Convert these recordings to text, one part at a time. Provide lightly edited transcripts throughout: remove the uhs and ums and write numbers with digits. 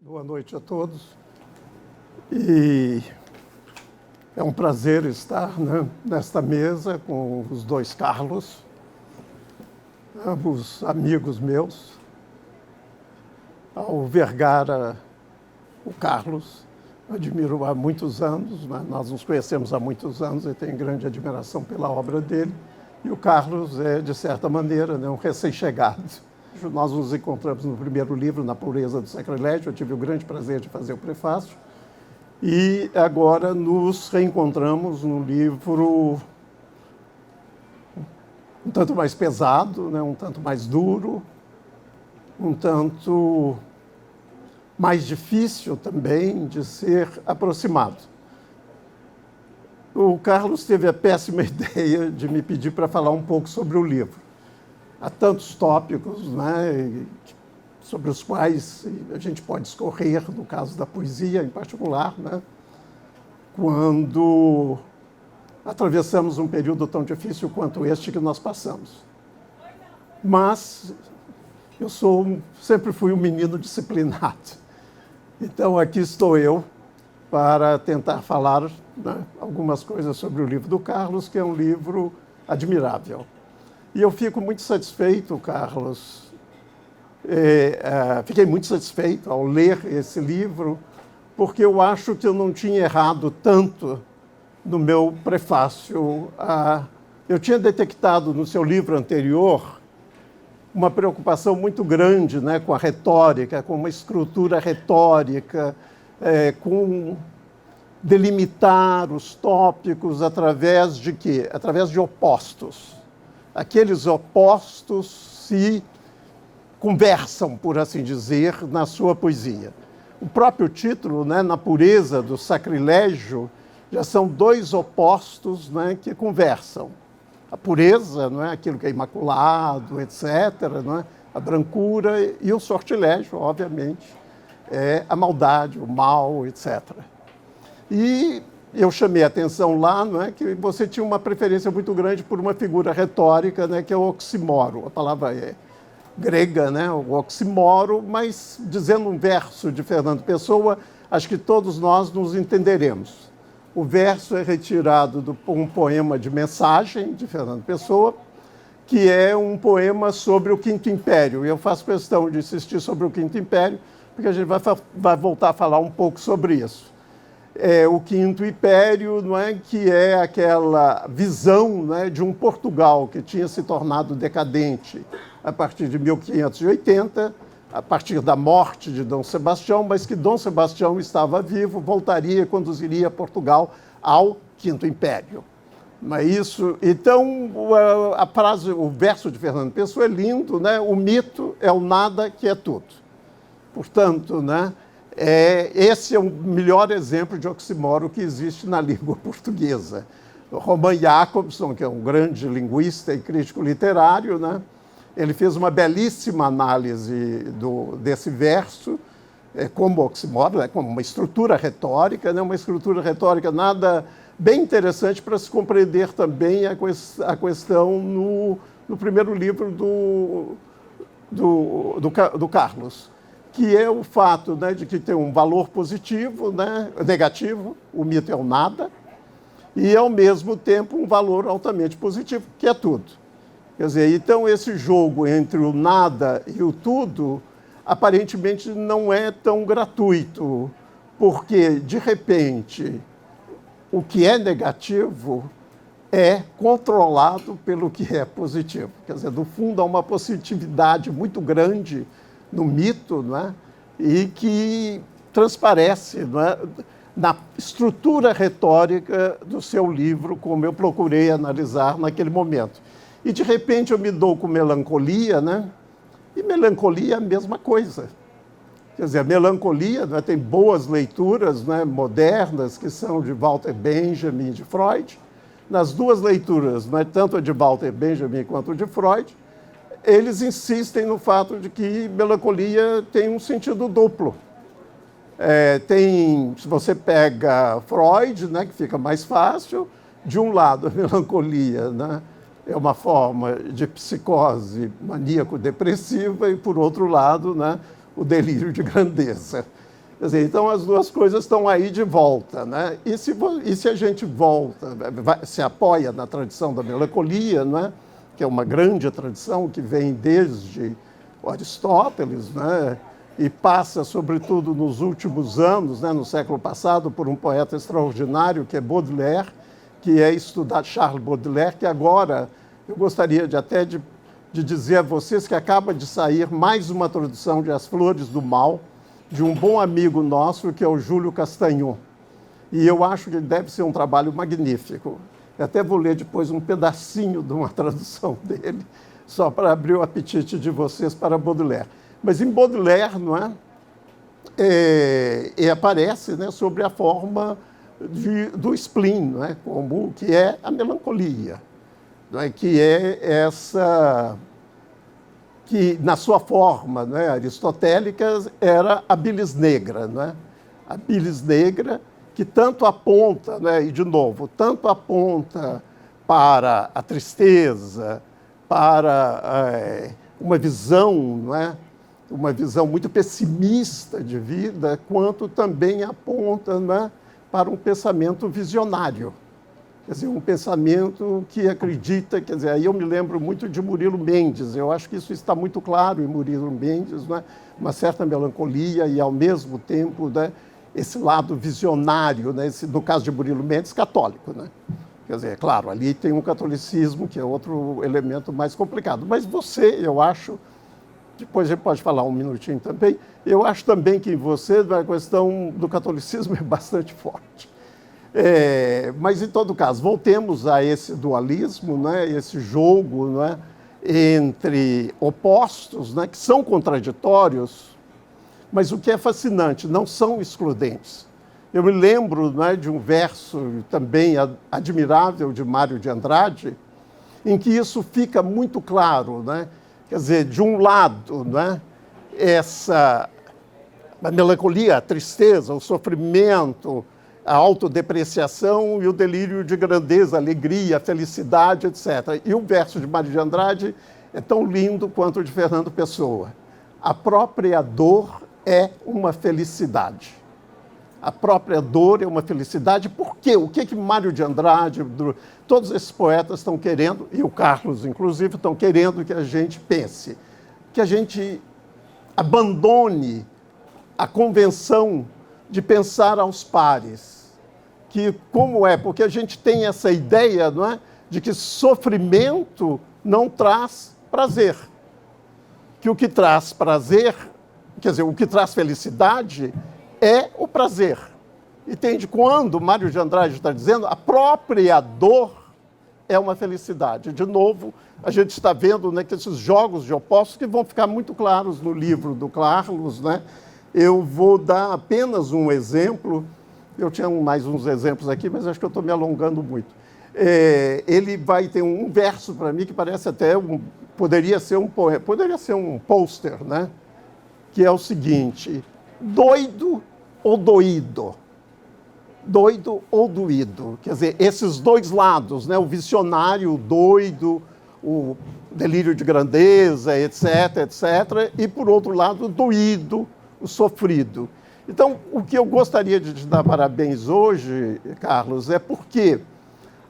Boa noite a todos. E é um prazer estar, né, nesta mesa com os dois Carlos, ambos amigos meus. Ao Vergara, o Carlos, admiro há muitos anos, né? Nós nos conhecemos há muitos anos e tenho grande admiração pela obra dele. E o Carlos é, de certa maneira, né, um recém-chegado. Nós nos encontramos no primeiro livro, Na Pureza do Sacrilégio. Eu tive o grande prazer de fazer o prefácio. E agora nos reencontramos num livro um tanto mais pesado, né, um tanto mais duro, um tanto mais difícil também de ser aproximado. O Carlos teve a péssima ideia de me pedir para falar um pouco sobre o livro. Há tantos tópicos, né, sobre os quais a gente pode discorrer, no caso da poesia em particular, né, quando atravessamos um período tão difícil quanto este que nós passamos. Mas eu sempre fui um menino disciplinado. Então aqui estou eu para tentar falar, né, algumas coisas sobre o livro do Carlos, que é um livro admirável. E eu fico muito satisfeito, Carlos, fiquei muito satisfeito ao ler esse livro, porque eu acho que eu não tinha errado tanto no meu prefácio. Eu tinha detectado no seu livro anterior uma preocupação muito grande, né, com a retórica, com uma estrutura retórica, com delimitar os tópicos através de quê? Através de opostos. Aqueles opostos se conversam, por assim dizer, na sua poesia. O próprio título, né, Na Pureza do Sacrilégio, já são dois opostos, né, que conversam. A pureza, não é, aquilo que é imaculado, etc., não é, a brancura, e o sortilégio, obviamente, é a maldade, o mal, etc. E eu chamei a atenção lá, não é, que você tinha uma preferência muito grande por uma figura retórica, né, que é o oxímoro. A palavra é grega, né, o oxímoro, mas dizendo um verso de Fernando Pessoa, acho que todos nós nos entenderemos. O verso é retirado de um poema de mensagem de Fernando Pessoa, que é um poema sobre o Quinto Império. E eu faço questão de insistir sobre o Quinto Império, porque a gente vai voltar a falar um pouco sobre isso. O Quinto Império, não é, que é aquela visão, né, de um Portugal que tinha se tornado decadente a partir de 1580, a partir da morte de Dom Sebastião, mas que Dom Sebastião estava vivo, voltaria e conduziria Portugal ao Quinto Império. Não é isso? Então, a frase, o verso de Fernando Pessoa é lindo, né? O mito é o nada que é tudo. Portanto, né, esse é o melhor exemplo de oxímoro que existe na língua portuguesa. O Roman Jakobson, que é um grande linguista e crítico literário, né, ele fez uma belíssima análise desse verso como oxímoro, como uma estrutura retórica, né, uma estrutura retórica nada bem interessante para se compreender também a questão no primeiro livro do Carlos, que é o fato, né, de que tem um valor positivo, né, negativo, o mito é o nada, e, ao mesmo tempo, um valor altamente positivo, que é tudo. Quer dizer, então, esse jogo entre o nada e o tudo, aparentemente, não é tão gratuito, porque, de repente, o que é negativo é controlado pelo que é positivo. Quer dizer, no fundo, há uma positividade muito grande no mito, não é? E que transparece, não é, na estrutura retórica do seu livro, como eu procurei analisar naquele momento. E, de repente, eu me dou com melancolia, né? E melancolia é a mesma coisa. Quer dizer, a melancolia, né, tem boas leituras, né, modernas, que são de Walter Benjamin e de Freud. Nas duas leituras, né, tanto a de Walter Benjamin quanto a de Freud, eles insistem no fato de que melancolia tem um sentido duplo. Se você pega Freud, né, que fica mais fácil, de um lado a melancolia, né, é uma forma de psicose maníaco-depressiva e, por outro lado, né, o delírio de grandeza. Quer dizer, então, as duas coisas estão aí de volta, né? E se a gente volta, se apoia na tradição da melancolia, né? Que é uma grande tradição que vem desde Aristóteles, né? E passa, sobretudo, nos últimos anos, né? No século passado, por um poeta extraordinário, que é Baudelaire, que é estudado, Charles Baudelaire, que agora eu gostaria de dizer a vocês que acaba de sair mais uma tradução de As Flores do Mal, de um bom amigo nosso, que é o Júlio Castagnon. E eu acho que deve ser um trabalho magnífico. Eu até vou ler depois um pedacinho de uma tradução dele, só para abrir o apetite de vocês para Baudelaire. Mas em Baudelaire, não é? Aparece, né, sobre a forma do spleen, não é? Como que é a melancolia, não é? Que é essa... que na sua forma, né, aristotélica era a bilis negra, né? A bilis negra que tanto aponta, né, e de novo, tanto aponta para a tristeza, para uma visão, não é? Uma visão muito pessimista de vida, quanto também aponta, né, para um pensamento visionário. Quer dizer, um pensamento que acredita, quer dizer, aí eu me lembro muito de Murilo Mendes, eu acho que isso está muito claro em Murilo Mendes, né? Uma certa melancolia e, ao mesmo tempo, né, esse lado visionário, né? No caso de Murilo Mendes, católico, né? Quer dizer, claro, ali tem um catolicismo, que é outro elemento mais complicado. Mas você, eu acho, depois a gente pode falar um minutinho também, eu acho também que em você a questão do catolicismo é bastante forte. Mas, em todo caso, voltemos a esse dualismo, né, esse jogo, né, entre opostos, né, que são contraditórios, mas o que é fascinante, não são excludentes. Eu me lembro, né, de um verso também admirável de Mário de Andrade, em que isso fica muito claro, né? Quer dizer, de um lado, né, a melancolia, a tristeza, o sofrimento, a autodepreciação e o delírio de grandeza, a alegria, a felicidade, etc. E o verso de Mário de Andrade é tão lindo quanto o de Fernando Pessoa. A própria dor é uma felicidade. A própria dor é uma felicidade. Por quê? O que Mário de Andrade, todos esses poetas estão querendo, e o Carlos, inclusive, estão querendo que a gente pense, que a gente abandone a convenção de pensar aos pares. Que como é? Porque a gente tem essa ideia, não é, de que sofrimento não traz prazer. Que o que traz prazer, quer dizer, o que traz felicidade é o prazer. Entende? Quando Mário de Andrade está dizendo, a própria dor é uma felicidade. De novo, a gente está vendo, né, que esses jogos de opostos que vão ficar muito claros no livro do Carlos, né? Eu vou dar apenas um exemplo. Eu tinha mais uns exemplos aqui, mas acho que eu estou me alongando muito. Ele vai ter um verso para mim que parece até poderia ser um poema, poderia ser um pôster, né? Que é o seguinte: doido ou doído? Doido ou doído? Quer dizer, esses dois lados, né? O visionário, o doido, o delírio de grandeza, etc., etc., e, por outro lado, o doído, o sofrido. Então, o que eu gostaria de te dar parabéns hoje, Carlos, é porque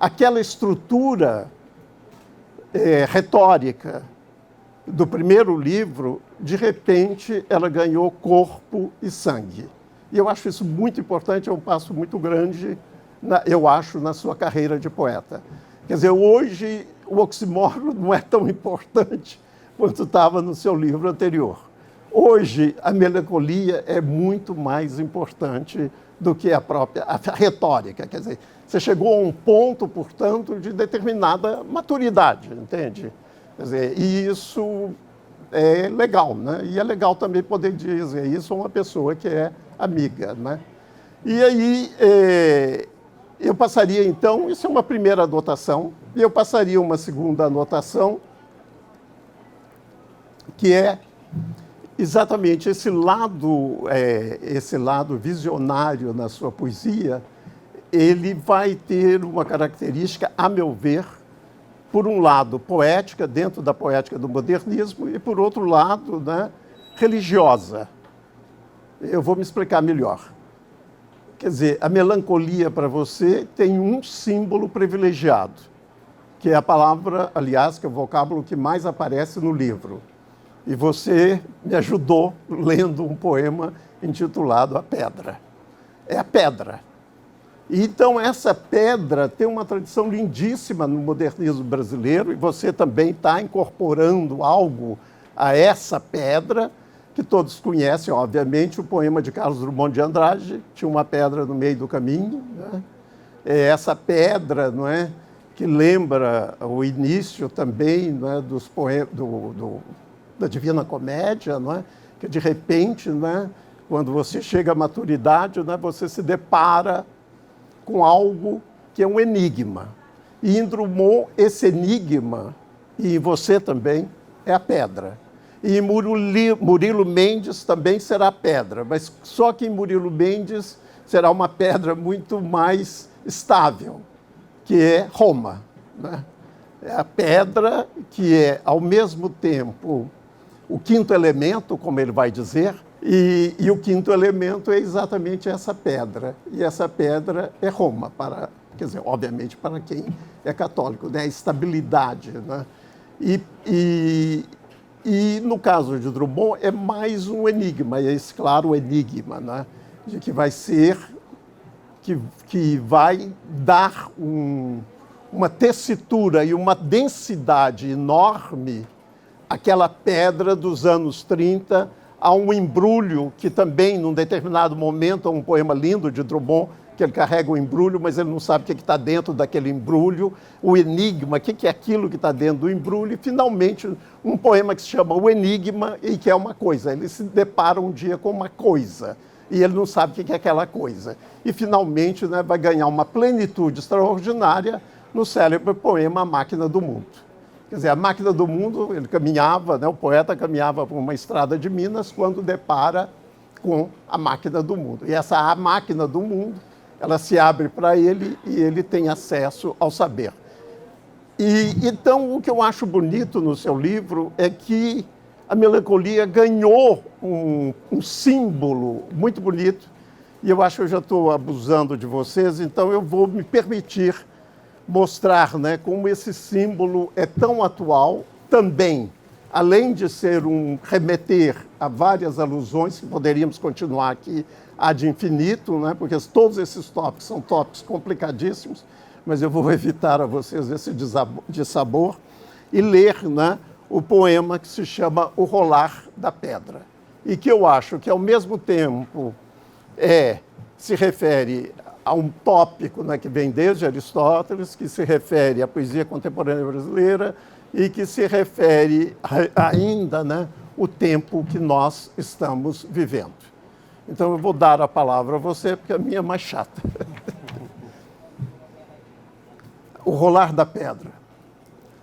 aquela estrutura retórica do primeiro livro, de repente, ela ganhou corpo e sangue. E eu acho isso muito importante, é um passo muito grande, eu acho, na sua carreira de poeta. Quer dizer, hoje o oxímoron não é tão importante quanto estava no seu livro anterior. Hoje, a melancolia é muito mais importante do que a retórica. Quer dizer, você chegou a um ponto, portanto, de determinada maturidade, entende? Quer dizer, e isso é legal, né? E é legal também poder dizer isso a uma pessoa que é amiga, né? E aí, eu passaria, então, isso é uma primeira anotação, e eu passaria uma segunda anotação, que é exatamente esse lado visionário na sua poesia. Ele vai ter uma característica, a meu ver, por um lado poética, dentro da poética do modernismo, e por outro lado, né, religiosa. Eu vou me explicar melhor. Quer dizer, a melancolia para você tem um símbolo privilegiado, que é a palavra, aliás, que é o vocábulo que mais aparece no livro. E você me ajudou lendo um poema intitulado A Pedra. É a pedra. E então essa pedra tem uma tradição lindíssima no modernismo brasileiro, e você também está incorporando algo a essa pedra, que todos conhecem, obviamente, o poema de Carlos Drummond de Andrade, tinha uma pedra no meio do caminho, né? É essa pedra, não é, que lembra o início também, não é, dos poemas da Divina Comédia, não é? Que de repente, né, quando você chega à maturidade, né, você se depara com algo que é um enigma. E em Drummond, esse enigma, e em você também, é a pedra. E em Murilo Mendes também será pedra, mas só que em Murilo Mendes será uma pedra muito mais estável, que é Roma, né? É a pedra que é, ao mesmo tempo, o quinto elemento, como ele vai dizer, e o quinto elemento é exatamente essa pedra. E essa pedra é Roma, quer dizer, obviamente, para quem é católico, né? A estabilidade, né? E no caso de Drummond é mais um enigma, é esse claro enigma, né? De que vai ser, que vai dar uma tessitura e uma densidade enorme àquela pedra dos anos 30, a um embrulho que também, num determinado momento, é um poema lindo de Drummond, que ele carrega um embrulho, mas ele não sabe o que está dentro daquele embrulho, o enigma, o que é aquilo que está dentro do embrulho, e finalmente um poema que se chama O Enigma, e que é uma coisa. Ele se depara um dia com uma coisa, e ele não sabe o que é aquela coisa. E finalmente, né, vai ganhar uma plenitude extraordinária no célebre poema A Máquina do Mundo. Quer dizer, a Máquina do Mundo, ele caminhava, né, o poeta caminhava por uma estrada de Minas quando depara com a Máquina do Mundo. E essa A Máquina do Mundo, ela se abre para ele e ele tem acesso ao saber. E então, o que eu acho bonito no seu livro é que a melancolia ganhou um símbolo muito bonito, e eu acho que eu já estou abusando de vocês, então eu vou me permitir mostrar, né, como esse símbolo é tão atual, também, além de ser um remeter a várias alusões, que poderíamos continuar aqui ad infinito, né, porque todos esses tópicos são tópicos complicadíssimos, mas eu vou evitar a vocês esse dissabor e ler, né, o poema que se chama O Rolar da Pedra, e que eu acho que, ao mesmo tempo, se refere a um tópico, né, que vem desde Aristóteles, que se refere à poesia contemporânea brasileira e que se refere ainda, né, o tempo que nós estamos vivendo. Então, eu vou dar a palavra a você, porque a minha é mais chata. O Rolar da Pedra.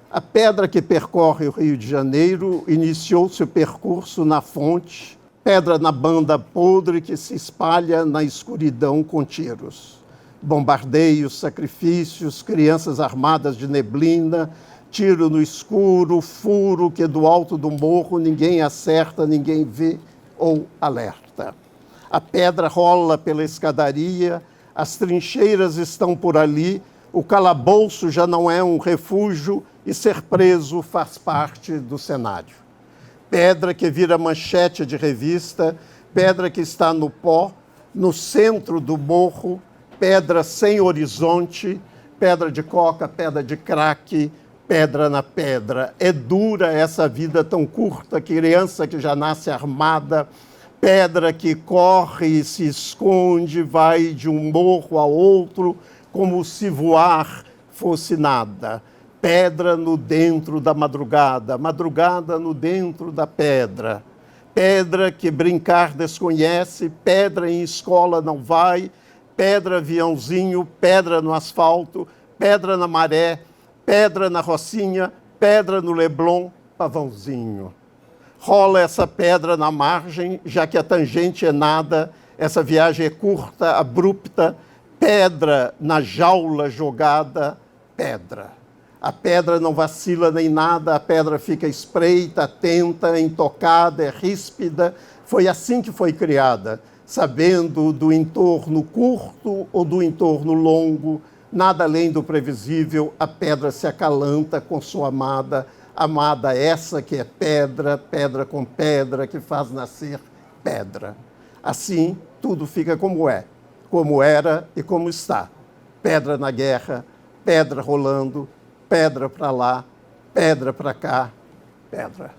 A pedra que percorre o Rio de Janeiro iniciou seu percurso na fonte, pedra na banda podre que se espalha na escuridão com tiros. Bombardeios, sacrifícios, crianças armadas de neblina, tiro no escuro, furo que do alto do morro ninguém acerta, ninguém vê ou alerta. A pedra rola pela escadaria, as trincheiras estão por ali, o calabouço já não é um refúgio e ser preso faz parte do cenário. Pedra que vira manchete de revista, pedra que está no pó, no centro do morro, pedra sem horizonte, pedra de coca, pedra de crack, pedra na pedra. É dura essa vida tão curta, criança que já nasce armada, pedra que corre e se esconde, vai de um morro a outro, como se voar fosse nada. Pedra no dentro da madrugada, madrugada no dentro da pedra. Pedra que brincar desconhece, pedra em escola não vai, pedra aviãozinho, pedra no asfalto, pedra na maré, pedra na Rocinha, pedra no Leblon, pavãozinho. Rola essa pedra na margem, já que a tangente é nada, essa viagem é curta, abrupta, pedra na jaula jogada, pedra. A pedra não vacila nem nada, a pedra fica espreita, atenta, intocada, é ríspida. Foi assim que foi criada, sabendo do entorno curto ou do entorno longo, nada além do previsível, a pedra se acalanta com sua amada, amada essa que é pedra, pedra com pedra, que faz nascer pedra. Assim, tudo fica como é, como era e como está. Pedra na guerra, pedra rolando, pedra para lá, pedra para cá, pedra.